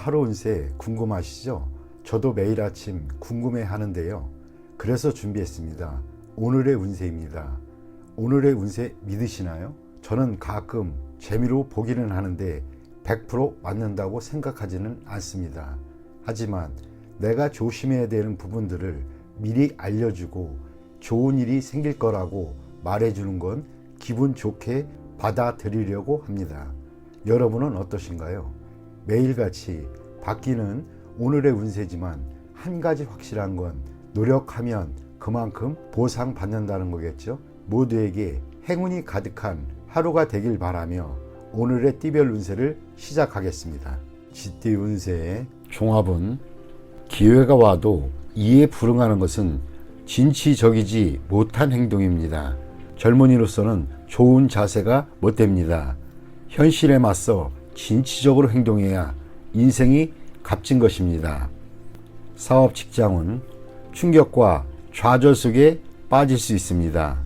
하루 운세 궁금하시죠? 저도 매일 아침 궁금해 하는데요. 그래서 준비했습니다. 오늘의 운세입니다. 오늘의 운세 믿으시나요? 저는 가끔 재미로 보기는 하는데 100% 맞는다고 생각하지는 않습니다. 하지만 내가 조심해야 되는 부분들을 미리 알려주고 좋은 일이 생길 거라고 말해주는 건 기분 좋게 받아들이려고 합니다. 여러분은 어떠신가요? 매일같이 바뀌는 오늘의 운세지만 한 가지 확실한 건 노력하면 그만큼 보상받는다는 거겠죠. 모두에게 행운이 가득한 하루가 되길 바라며 오늘의 띠별 운세를 시작하겠습니다. 쥐띠 운세의 종합은 기회가 와도 이에 불응하는 것은 진취적이지 못한 행동입니다. 젊은이로서는 좋은 자세가 못됩니다. 현실에 맞서 진취적으로 행동해야 인생이 값진 것입니다. 사업 직장은 충격과 좌절 속에 빠질 수 있습니다.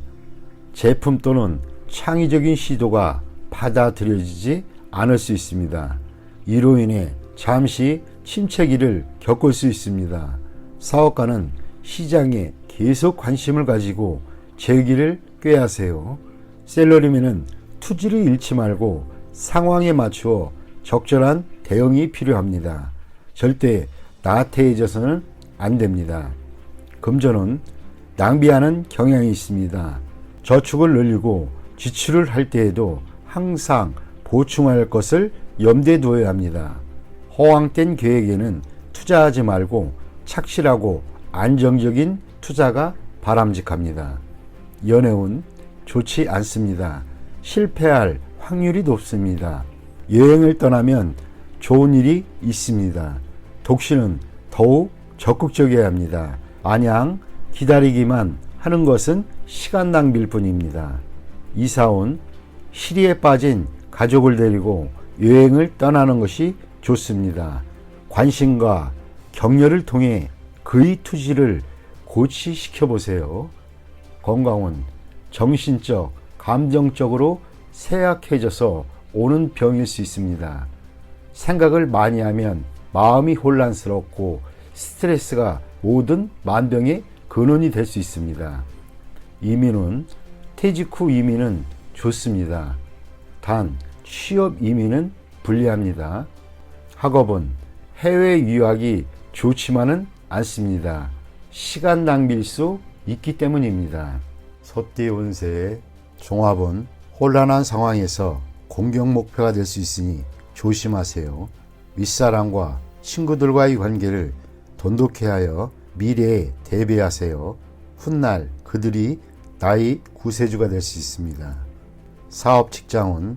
제품 또는 창의적인 시도가 받아들여지지 않을 수 있습니다. 이로 인해 잠시 침체기를 겪을 수 있습니다. 사업가는 시장에 계속 관심을 가지고 재기를 꾀야 하세요. 셀러리맨은 투지를 잃지 말고 상황에 맞추어 적절한 대응이 필요합니다. 절대 나태해져서는 안 됩니다. 금전은 낭비하는 경향이 있습니다. 저축을 늘리고 지출을 할 때에도 항상 보충할 것을 염두에 두어야 합니다. 허황된 계획에는 투자하지 말고 착실하고 안정적인 투자가 바람직합니다. 연애운 좋지 않습니다. 실패할 확률이 높습니다. 여행을 떠나면 좋은 일이 있습니다. 독신은 더욱 적극적이어야 합니다. 마냥 기다리기만 하는 것은 시간 낭비일 뿐입니다. 이사온 시리에 빠진 가족을 데리고 여행을 떠나는 것이 좋습니다. 관심과 격려를 통해 그의 투지를 고취시켜 보세요. 건강은 정신적, 감정적으로 쇠약해져서 오는 병일 수 있습니다. 생각을 많이 하면 마음이 혼란스럽고 스트레스가 모든 만병의 근원이 될 수 있습니다. 이민은 퇴직 후 이민은 좋습니다. 단 취업 이민은 불리합니다. 학업은 해외 유학이 좋지만은 않습니다. 시간 낭비일 수 있기 때문입니다. 소띠 운세의 종합은 혼란한 상황에서 공격 목표가 될 수 있으니 조심하세요. 윗사람과 친구들과의 관계를 돈독해 하여 미래에 대비하세요. 훗날 그들이 나의 구세주가 될 수 있습니다. 사업 직장은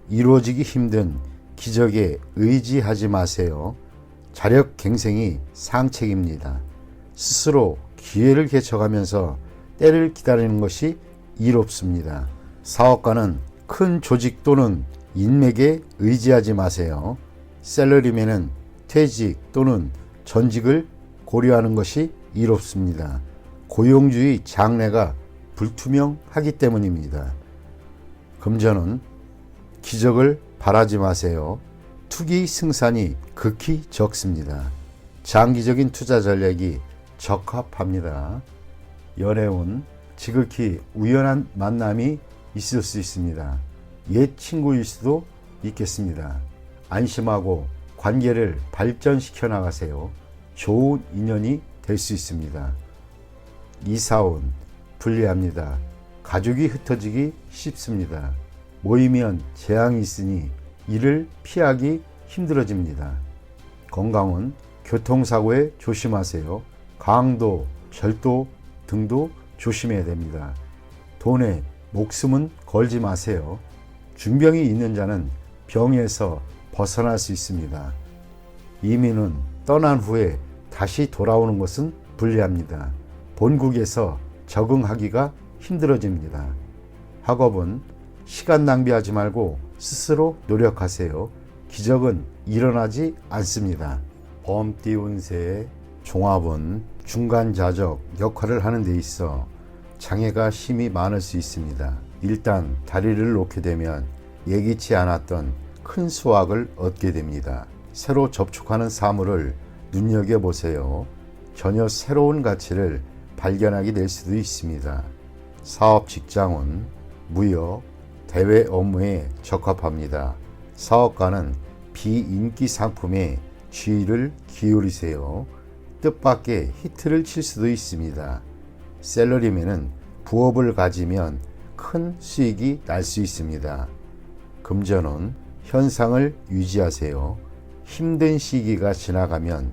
이루어지기 힘든 기적에 의지하지 마세요. 자력 갱생이 상책입니다. 스스로 기회를 개척하면서 때를 기다리는 것이 이롭습니다. 사업가는 큰 조직 또는 인맥에 의지하지 마세요. 셀러리맨은 퇴직 또는 전직을 고려하는 것이 이롭습니다. 고용주의 장래가 불투명하기 때문입니다. 금전은 기적을 바라지 마세요. 투기 승산이 극히 적습니다. 장기적인 투자 전략이 적합합니다. 연애운 지극히 우연한 만남이 있을 수 있습니다. 옛 친구일 수도 있겠습니다. 안심하고 관계를 발전시켜 나가세요. 좋은 인연이 될 수 있습니다. 이사운 불리합니다. 가족이 흩어지기 쉽습니다. 모이면 재앙이 있으니 이를 피하기 힘들어집니다. 건강은 교통사고에 조심하세요. 강도, 절도 등도 조심해야 됩니다. 돈에 목숨은 걸지 마세요. 중병이 있는 자는 병에서 벗어날 수 있습니다. 이민은 떠난 후에 다시 돌아오는 것은 불리합니다. 본국에서 적응하기가 힘들어집니다. 학업은 시간 낭비하지 말고 스스로 노력하세요. 기적은 일어나지 않습니다. 범띠 운세의 종합은 중간자적 역할을 하는 데 있어 장애가 심히 많을 수 있습니다. 일단 다리를 놓게 되면 예기치 않았던 큰 수확을 얻게 됩니다. 새로 접촉하는 사물을 눈여겨보세요. 전혀 새로운 가치를 발견하게 될 수도 있습니다. 사업 직장은 무역, 대외 업무에 적합합니다. 사업가는 비인기 상품에 주의를 기울이세요. 뜻밖의 히트를 칠 수도 있습니다. 셀러리맨은 부업을 가지면 큰 수익이 날 수 있습니다. 금전은 현상을 유지하세요. 힘든 시기가 지나가면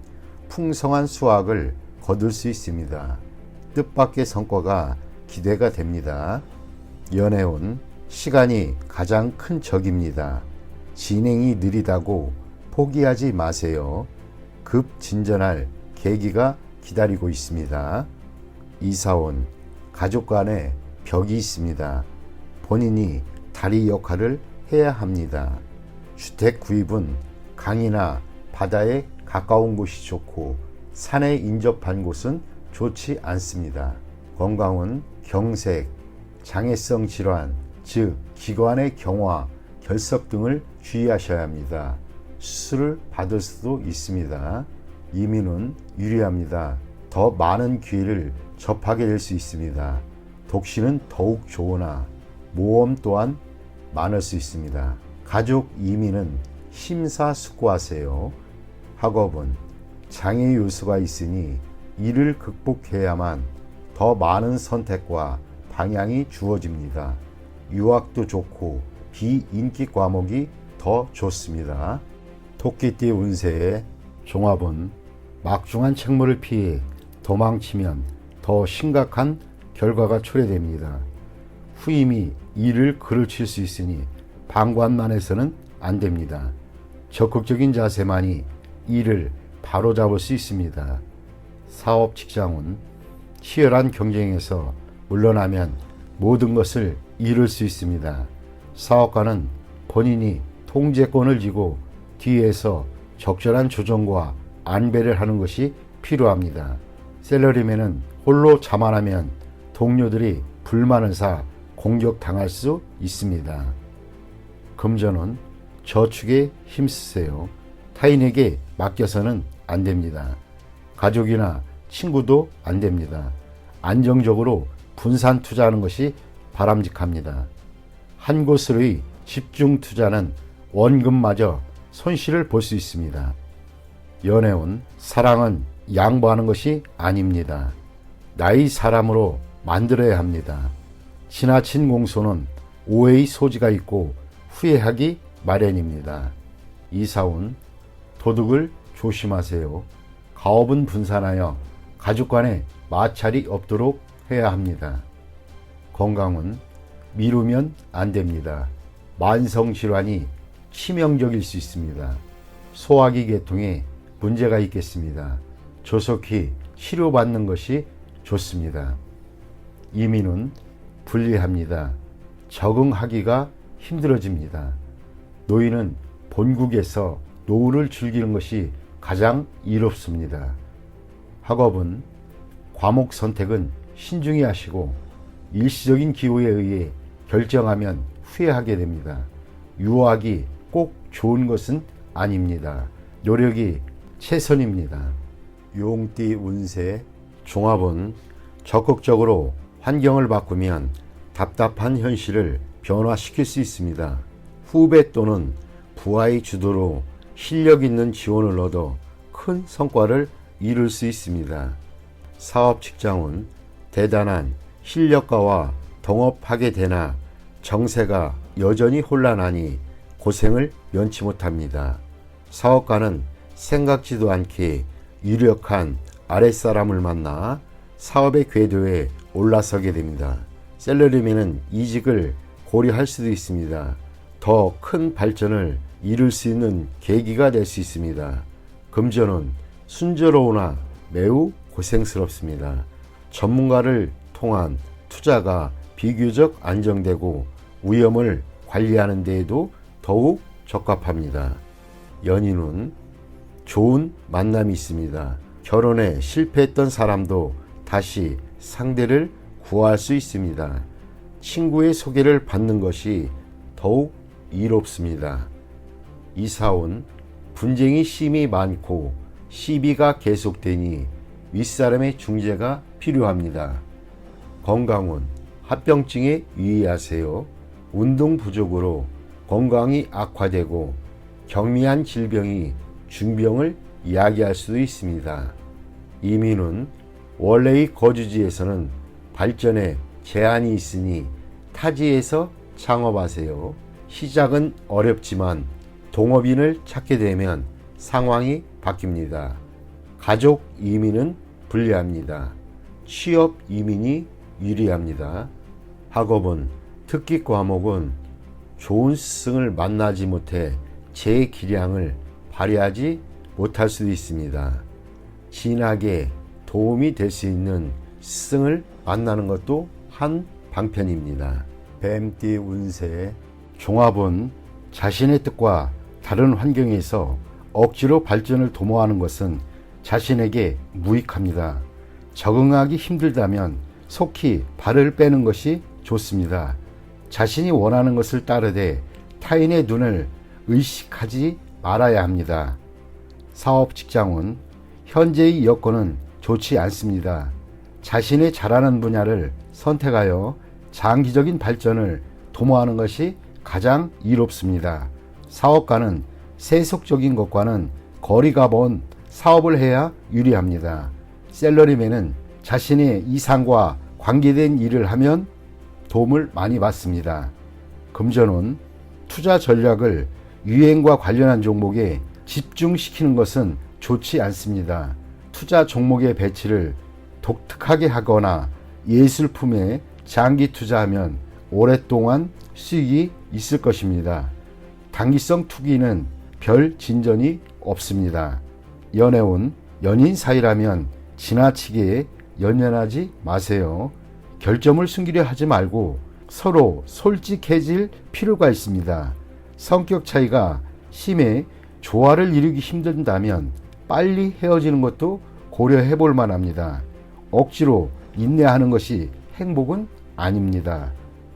풍성한 수확을 거둘 수 있습니다. 뜻밖의 성과가 기대가 됩니다. 연애운 시간이 가장 큰 적입니다. 진행이 느리다고 포기하지 마세요. 급 진전할 계기가 기다리고 있습니다. 이사온 가족 간에 벽이 있습니다. 본인이 다리 역할을 해야 합니다. 주택 구입은 강이나 바다에 가까운 곳이 좋고 산에 인접한 곳은 좋지 않습니다. 건강은 경색, 장애성 질환, 즉 기관의 경화, 결석 등을 주의하셔야 합니다. 수술을 받을 수도 있습니다. 이민은 유리합니다. 더 많은 기회를 접하게 될 수 있습니다. 독신은 더욱 좋으나 모험 또한 많을 수 있습니다. 가족 이민은 심사숙고하세요. 학업은 장애 요소가 있으니 이를 극복해야만 더 많은 선택과 방향이 주어집니다. 유학도 좋고 비인기 과목이 더 좋습니다. 토끼띠 운세의 종합은 막중한 책무를 피해 도망치면 더 심각한 결과가 초래됩니다. 후임이 일을 그르칠 수 있으니 방관만 해서는 안 됩니다. 적극적인 자세만이 일을 바로잡을 수 있습니다. 사업 직장은 치열한 경쟁에서 물러나면 모든 것을 잃을 수 있습니다. 사업가는 본인이 통제권을 쥐고 뒤에서 적절한 조정과 안배를 하는 것이 필요합니다. 셀러리맨은 홀로 자만하면 동료들이 불만을 사 공격당할 수 있습니다. 금전은 저축에 힘쓰세요. 타인에게 맡겨서는 안 됩니다. 가족이나 친구도 안 됩니다. 안정적으로 분산 투자하는 것이 바람직합니다. 한 곳으로의 집중 투자는 원금마저 손실을 볼 수 있습니다. 연애운 사랑은 양보하는 것이 아닙니다. 나의 사람으로 만들어야 합니다. 지나친 공소는 오해의 소지가 있고 후회하기 마련입니다. 이사운 도둑을 조심하세요. 가업은 분산하여 가족 간에 마찰이 없도록 해야 합니다. 건강은 미루면 안 됩니다. 만성질환이 치명적일 수 있습니다. 소화기 계통에 문제가 있겠습니다. 조속히 치료받는 것이 좋습니다. 이민은 불리합니다. 적응하기가 힘들어집니다. 노인은 본국에서 노후를 즐기는 것이 가장 이롭습니다. 학업은 과목 선택은 신중히 하시고 일시적인 기호에 의해 결정하면 후회하게 됩니다. 유학이 꼭 좋은 것은 아닙니다. 노력이 최선입니다. 용띠 운세 종합은 적극적으로 환경을 바꾸면 답답한 현실을 변화시킬 수 있습니다. 후배 또는 부하의 주도로 실력 있는 지원을 얻어 큰 성과를 이룰 수 있습니다. 사업 직장은 대단한 실력가와 동업하게 되나 정세가 여전히 혼란하니 고생을 면치 못합니다. 사업가는 생각지도 않게 유력한 아랫사람을 만나 사업의 궤도에 올라서게 됩니다. 셀러리맨은 이직을 고려할 수도 있습니다. 더 큰 발전을 이룰 수 있는 계기가 될 수 있습니다. 금전은 순조로우나 매우 고생스럽습니다. 전문가를 통한 투자가 비교적 안정되고 위험을 관리하는 데에도 더욱 적합합니다. 연인은 좋은 만남이 있습니다. 결혼에 실패했던 사람도 다시 상대를 구할 수 있습니다. 친구의 소개를 받는 것이 더욱 이롭습니다. 이사온 분쟁이 심히 많고 시비가 계속되니 윗사람의 중재가 필요합니다. 건강운, 합병증에 유의하세요. 운동 부족으로 건강이 악화되고 경미한 질병이 중병을 야기할 수도 있습니다. 이민은 원래의 거주지에서는 발전에 제한이 있으니 타지에서 창업하세요. 시작은 어렵지만 동업인을 찾게 되면 상황이 바뀝니다. 가족 이민은 불리합니다. 취업 이민이 유리합니다. 학업은 특기 과목은 좋은 스승을 만나지 못해 제 기량을 발휘하지 못할 수도 있습니다. 진학에 도움이 될 수 있는 스승을 만나는 것도 한 방편입니다. 뱀띠 운세 종합은 자신의 뜻과 다른 환경에서 억지로 발전을 도모하는 것은 자신에게 무익합니다. 적응하기 힘들다면 속히 발을 빼는 것이 좋습니다. 자신이 원하는 것을 따르되 타인의 눈을 의식하지 말아야 합니다. 사업 직장은 현재의 여건은 좋지 않습니다. 자신의 잘하는 분야를 선택하여 장기적인 발전을 도모하는 것이 가장 이롭습니다. 사업가는 세속적인 것과는 거리가 먼 사업을 해야 유리합니다. 셀러리맨은 자신의 이상과 관계된 일을 하면 도움을 많이 받습니다. 금전은 투자 전략을 유행과 관련한 종목에 집중시키는 것은 좋지 않습니다. 투자 종목의 배치를 독특하게 하거나 예술품에 장기 투자하면 오랫동안 수익이 있을 것입니다. 단기성 투기는 별 진전이 없습니다. 연애운 연인 사이라면 지나치게 연연하지 마세요. 결점을 숨기려 하지 말고 서로 솔직해질 필요가 있습니다. 성격 차이가 심해 조화를 이루기 힘든다면 빨리 헤어지는 것도 고려해 볼 만합니다. 억지로 인내하는 것이 행복은 아닙니다.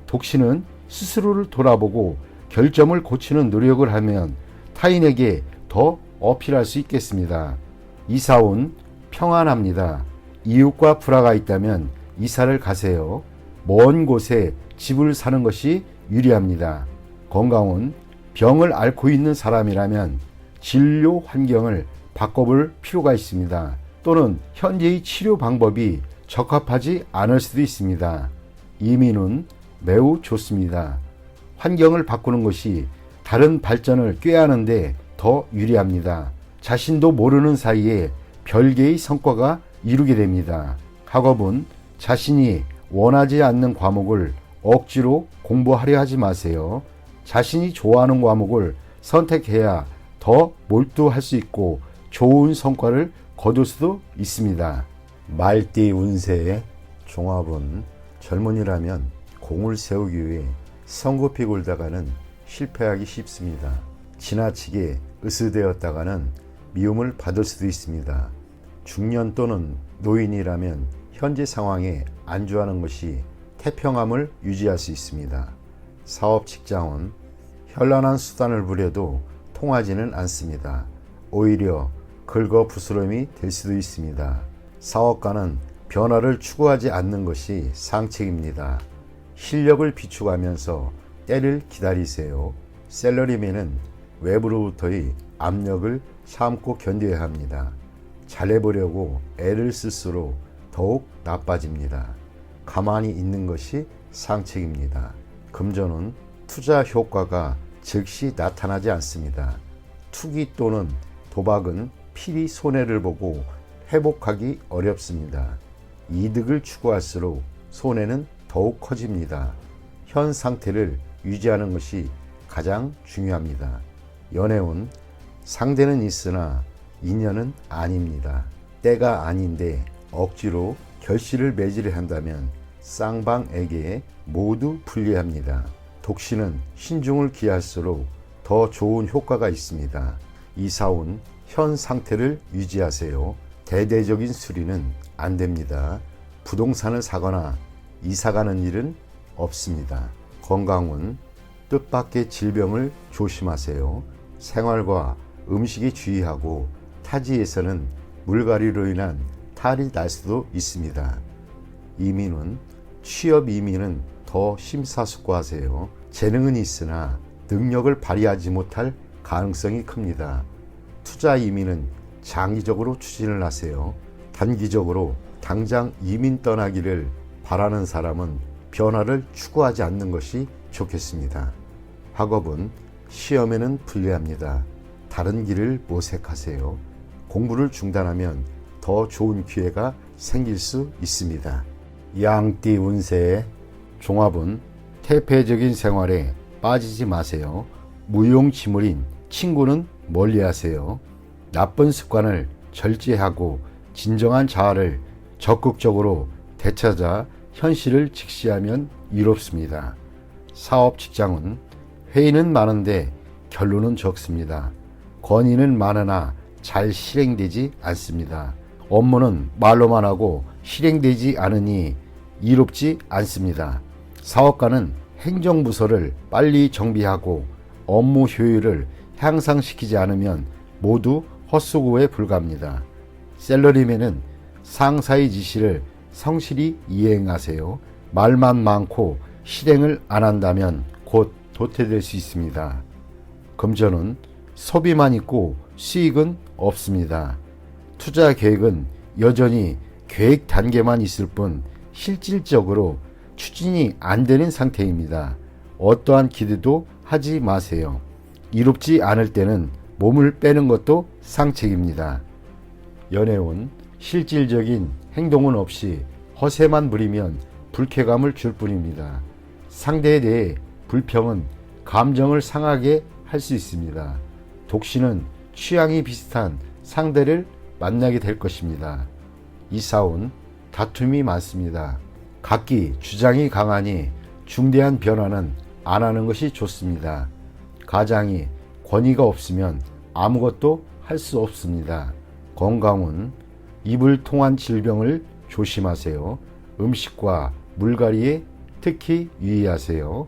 독신은 스스로를 돌아보고 결점을 고치는 노력을 하면 타인에게 더 어필할 수 있겠습니다. 이사운 평안합니다. 이웃과 불화가 있다면 이사를 가세요. 먼 곳에 집을 사는 것이 유리합니다. 건강은 병을 앓고 있는 사람이라면 진료 환경을 바꿔볼 필요가 있습니다. 또는 현재의 치료 방법이 적합하지 않을 수도 있습니다. 이민은 매우 좋습니다. 환경을 바꾸는 것이 다른 발전을 꾀하는데 더 유리합니다. 자신도 모르는 사이에 별개의 성과가 이루게 됩니다. 학업은 자신이 원하지 않는 과목을 억지로 공부하려 하지 마세요. 자신이 좋아하는 과목을 선택해야 더 몰두할 수 있고 좋은 성과를 거둘 수도 있습니다. 말띠 운세의 종합은 젊은이라면 공을 세우기 위해 성급히 굴다가는 실패하기 쉽습니다. 지나치게 으스대었다가는 미움을 받을 수도 있습니다. 중년 또는 노인이라면 현재 상황에 안주하는 것이 태평함을 유지할 수 있습니다. 사업 직장은 현란한 수단을 부려도 통하지는 않습니다. 오히려 긁어부스럼이 될 수도 있습니다. 사업가는 변화를 추구하지 않는 것이 상책입니다. 실력을 비추가면서 때를 기다리세요. 셀러리맨은 외부로부터의 압력을 참고 견뎌야 합니다. 잘해보려고 애를 쓸수록 더욱 나빠집니다. 가만히 있는 것이 상책입니다. 금전은 투자 효과가 즉시 나타나지 않습니다. 투기 또는 도박은 필히 손해를 보고 회복하기 어렵습니다. 이득을 추구할수록 손해는 더욱 커집니다. 현 상태를 유지하는 것이 가장 중요합니다. 연애운 상대는 있으나 인연은 아닙니다. 때가 아닌데 억지로 결실을 맺으려 한다면 쌍방에게 모두 불리합니다. 독신은 신중을 기할수록 더 좋은 효과가 있습니다. 이사운 현 상태를 유지하세요. 대대적인 수리는 안 됩니다. 부동산을 사거나 이사가는 일은 없습니다. 건강은 뜻밖의 질병을 조심하세요. 생활과 음식에 주의하고 타지에서는 물갈이로 인한 탈이 날 수도 있습니다. 이민은 취업 이민은 더 심사숙고하세요. 재능은 있으나 능력을 발휘하지 못할 가능성이 큽니다. 투자 이민은 장기적으로 추진을 하세요. 단기적으로 당장 이민 떠나기를 바라는 사람은 변화를 추구하지 않는 것이 좋겠습니다. 학업은 시험에는 불리합니다. 다른 길을 모색하세요. 공부를 중단하면 더 좋은 기회가 생길 수 있습니다. 양띠 운세의 종합은 태폐적인 생활에 빠지지 마세요. 무용지물인 친구는 멀리하세요. 나쁜 습관을 절제하고 진정한 자아를 적극적으로 되찾아 현실을 직시하면 이롭습니다. 사업 직장은 회의는 많은데 결론은 적습니다. 건의는 많으나 잘 실행되지 않습니다. 업무는 말로만 하고 실행되지 않으니 이롭지 않습니다. 사업가는 행정부서를 빨리 정비하고 업무 효율을 향상시키지 않으면 모두 헛수고에 불과합니다. 셀러리맨은 상사의 지시를 성실히 이행하세요. 말만 많고 실행을 안 한다면 곧 도태될 수 있습니다. 금전은 소비만 있고 수익은 없습니다. 투자 계획은 여전히 계획 단계만 있을 뿐 실질적으로 추진이 안 되는 상태입니다. 어떠한 기대도 하지 마세요. 이롭지 않을 때는 몸을 빼는 것도 상책입니다. 연애운 실질적인 행동은 없이 허세만 부리면 불쾌감을 줄 뿐입니다. 상대에 대해 불평은 감정을 상하게 할 수 있습니다. 독신은 취향이 비슷한 상대를 만나게 될 것입니다. 이사운 다툼이 많습니다. 각기 주장이 강하니 중대한 변화는 안 하는 것이 좋습니다. 가장이 권위가 없으면 아무것도 할 수 없습니다. 건강은 입을 통한 질병을 조심하세요. 음식과 물갈이에 특히 유의하세요.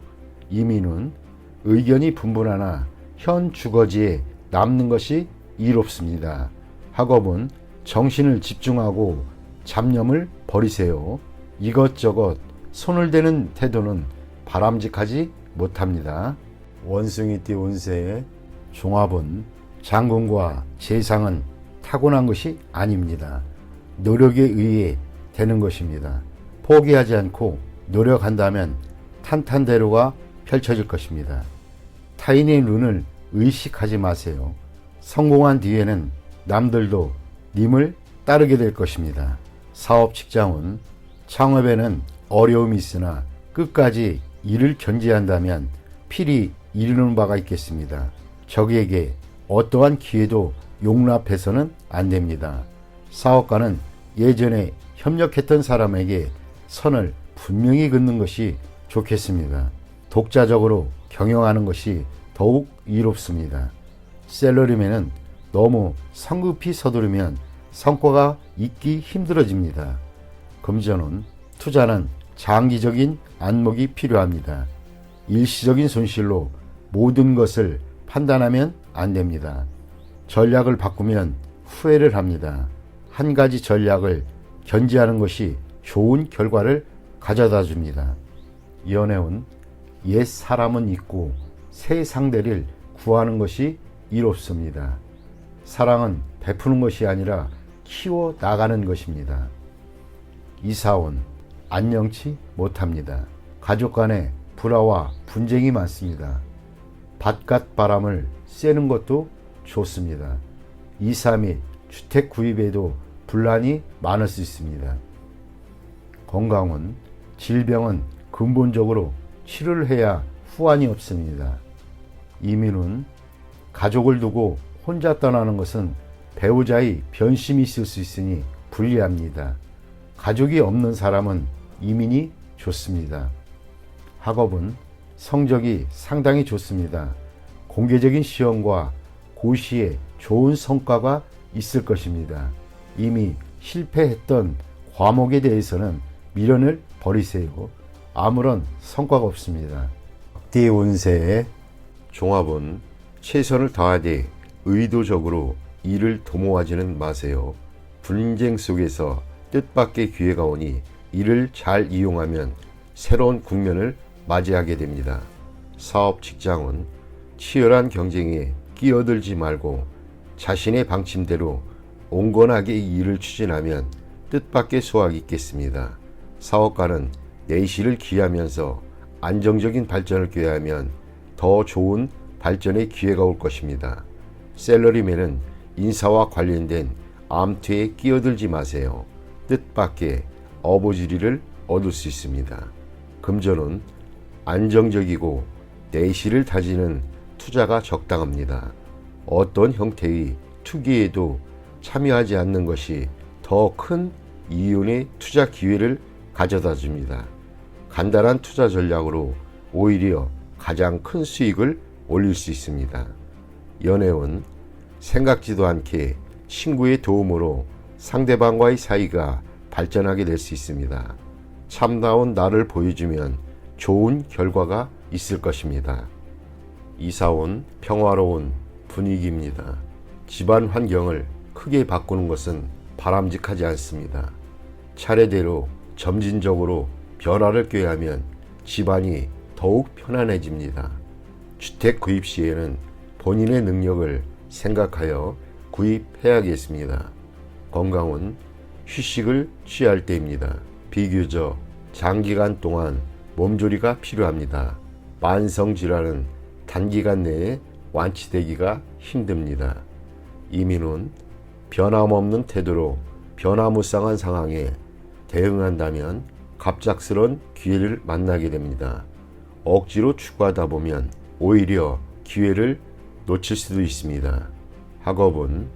이민은 의견이 분분하나 현 주거지에 남는 것이 이롭습니다. 학업은 정신을 집중하고 잡념을 버리세요. 이것저것 손을 대는 태도는 바람직하지 못합니다. 원숭이띠 운세의 종합은 장군과 재상은 타고난 것이 아닙니다. 노력에 의해 되는 것입니다. 포기하지 않고 노력한다면 탄탄대로가 펼쳐질 것입니다. 타인의 눈을 의식하지 마세요. 성공한 뒤에는 남들도 님을 따르게 될 것입니다. 사업 직장은 창업에는 어려움이 있으나 끝까지 일을 견제한다면 필히 이루는 바가 있겠습니다. 적에게 어떠한 기회도 용납해서는 안 됩니다. 사업가는 예전에 협력했던 사람에게 선을 분명히 긋는 것이 좋겠습니다. 독자적으로 경영하는 것이 더욱 이롭습니다. 셀러리맨은 너무 성급히 서두르면 성과가 있기 힘들어집니다. 금전은 투자는 장기적인 안목이 필요합니다. 일시적인 손실로 모든 것을 판단하면 안 됩니다. 전략을 바꾸면 후회를 합니다. 한 가지 전략을 견지하는 것이 좋은 결과를 가져다 줍니다. 연애운 옛 사람은 잊고 새 상대를 구하는 것이 이롭습니다. 사랑은 베푸는 것이 아니라 키워 나가는 것입니다. 이사온 안녕치 못합니다. 가족 간에 불화와 분쟁이 많습니다. 바깥 바람을 쐬는 것도 좋습니다. 이사 및 주택 구입에도 분란이 많을 수 있습니다. 건강은 질병은 근본적으로 치료를 해야 후환이 없습니다. 이민은 가족을 두고 혼자 떠나는 것은 배우자의 변심이 있을 수 있으니 불리합니다. 가족이 없는 사람은 이민이 좋습니다. 학업은 성적이 상당히 좋습니다. 공개적인 시험과 고시에 좋은 성과가 있을 것입니다. 이미 실패했던 과목에 대해서는 미련을 버리세요. 아무런 성과가 없습니다. 띠 운세의 종합은 최선을 다하되 의도적으로 일을 도모하지는 마세요. 분쟁 속에서 뜻밖의 기회가 오니 이를 잘 이용하면 새로운 국면을 맞이하게 됩니다. 사업 직장은 치열한 경쟁에 끼어들지 말고 자신의 방침대로 온건하게 일을 추진하면 뜻밖의 수확이 있겠습니다. 사업가는 내실을 기하면서 안정적인 발전을 꾀하면 더 좋은 발전의 기회가 올 것입니다. 샐러리맨은 인사와 관련된 암투에 끼어들지 마세요. 뜻밖의 어버지리를 얻을 수 있습니다. 금전은 안정적이고 내실을 다지는 투자가 적당합니다. 어떤 형태의 투기에도 참여하지 않는 것이 더 큰 이윤의 투자 기회를 가져다 줍니다. 간단한 투자 전략으로 오히려 가장 큰 수익을 올릴 수 있습니다. 연애운 생각지도 않게 친구의 도움으로 상대방과의 사이가 발전하게 될 수 있습니다. 참다운 나를 보여주면 좋은 결과가 있을 것입니다. 이사온 평화로운 분위기입니다. 집안 환경을 크게 바꾸는 것은 바람직하지 않습니다. 차례대로 점진적으로 변화를 꾀하면 집안이 더욱 편안해집니다. 주택 구입 시에는 본인의 능력을 생각하여 구입해야겠습니다. 건강은 휴식을 취할 때입니다. 비교적 장기간 동안 몸조리가 필요합니다. 만성질환은 단기간 내에 완치되기가 힘듭니다. 이민은 변함없는 태도로 변화무쌍한 상황에 대응한다면 갑작스런 기회를 만나게 됩니다. 억지로 추구하다 보면 오히려 기회를 놓칠 수도 있습니다. 학업은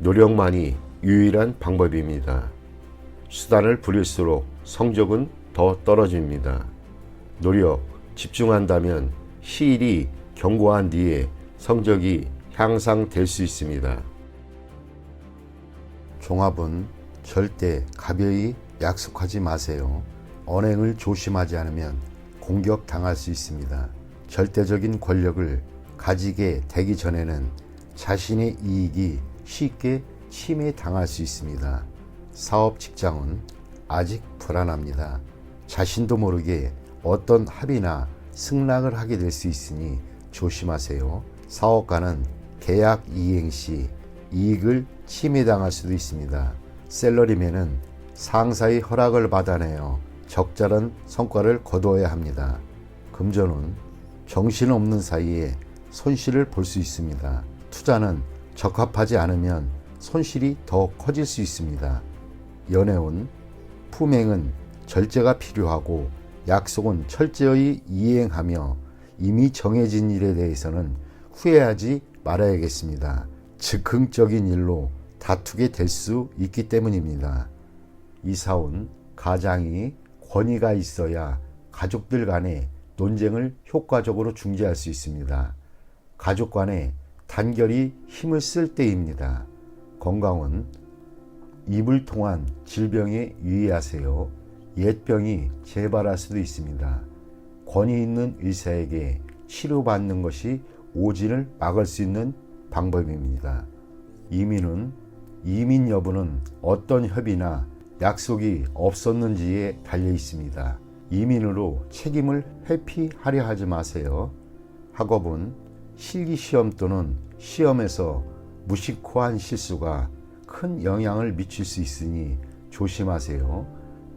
노력만이 유일한 방법입니다. 수단을 부릴수록 성적은 더 떨어집니다. 노력, 집중한다면 시일이 경고한 뒤에 성적이 향상될 수 있습니다. 종합은 절대 가벼이 약속하지 마세요. 언행을 조심하지 않으면 공격당할 수 있습니다. 절대적인 권력을 가지게 되기 전에는 자신의 이익이 쉽게 침해당할 수 있습니다. 사업 직장은 아직 불안합니다. 자신도 모르게 어떤 합의나 승낙을 하게 될 수 있으니 조심하세요. 사업가는 계약 이행 시 이익을 침해당할 수도 있습니다. 샐러리맨은 상사의 허락을 받아내어 적절한 성과를 거두어야 합니다. 금전은 정신없는 사이에 손실을 볼 수 있습니다. 투자는 적합하지 않으면 손실이 더 커질 수 있습니다. 연애운 품행은 절제가 필요하고 약속은 철저히 이행하며 이미 정해진 일에 대해서는 후회하지 말아야겠습니다. 즉흥적인 일로 다투게 될 수 있기 때문입니다. 이사온 가장이 권위가 있어야 가족들 간의 논쟁을 효과적으로 중재할 수 있습니다. 가족 간의 단결이 힘을 쓸 때입니다. 건강은 입을 통한 질병에 유의하세요. 옛병이 재발할 수도 있습니다. 권위 있는 의사에게 치료받는 것이 오진을 막을 수 있는 방법입니다. 이민 여부는 어떤 협의나 약속이 없었는지에 달려 있습니다. 이민으로 책임을 회피하려 하지 마세요. 학업은 실기시험 또는 시험에서 무심코한 실수가 큰 영향을 미칠 수 있으니 조심하세요.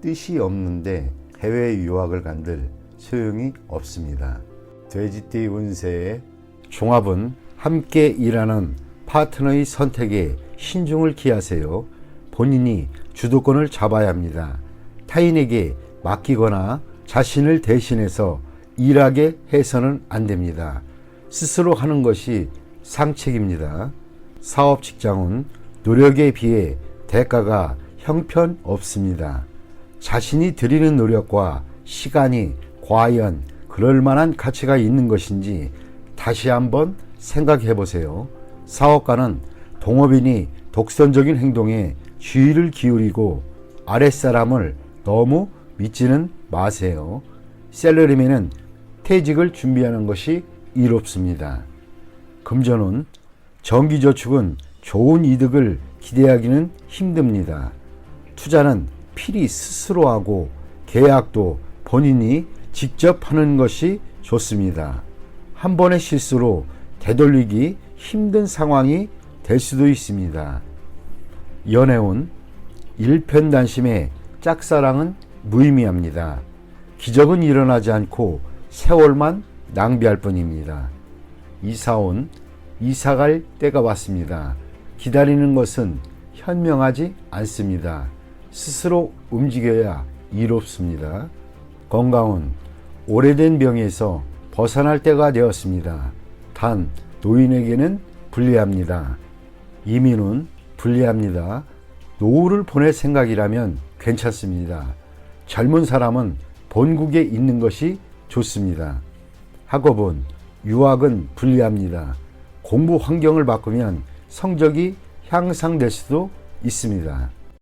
뜻이 없는데 해외 유학을 간들 소용이 없습니다. 돼지띠 운세의 종합은 함께 일하는 파트너의 선택에 신중을 기하세요. 본인이 주도권을 잡아야 합니다. 타인에게 맡기거나 자신을 대신해서 일하게 해서는 안 됩니다. 스스로 하는 것이 상책입니다. 사업 직장은 노력에 비해 대가가 형편없습니다. 자신이 들이는 노력과 시간이 과연 그럴 만한 가치가 있는 것인지 다시 한번 생각해 보세요. 사업가는 동업인이 독선적인 행동에 주의를 기울이고 아랫사람을 너무 믿지는 마세요. 샐러리맨은 퇴직을 준비하는 것이 이롭습니다. 금전은 정기저축은 좋은 이득을 기대하기는 힘듭니다. 투자는 필히 스스로 하고 계약도 본인이 직접 하는 것이 좋습니다. 한 번의 실수로 되돌리기 힘든 상황이 될 수도 있습니다. 연애운 일편단심의 짝사랑은 무의미합니다. 기적은 일어나지 않고 세월만 낭비할 뿐입니다. 이사온 이사갈 때가 왔습니다. 기다리는 것은 현명하지 않습니다. 스스로 움직여야 이롭습니다. 건강은 오래된 병에서 벗어날 때가 되었습니다. 단 노인에게는 불리합니다. 이민은 불리합니다. 노후를 보낼 생각이라면 괜찮습니다. 젊은 사람은 본국에 있는 것이 좋습니다. 학업은 유학은 불리합니다. 공부 환경을 바꾸면 성적이 향상될 수도 있습니다.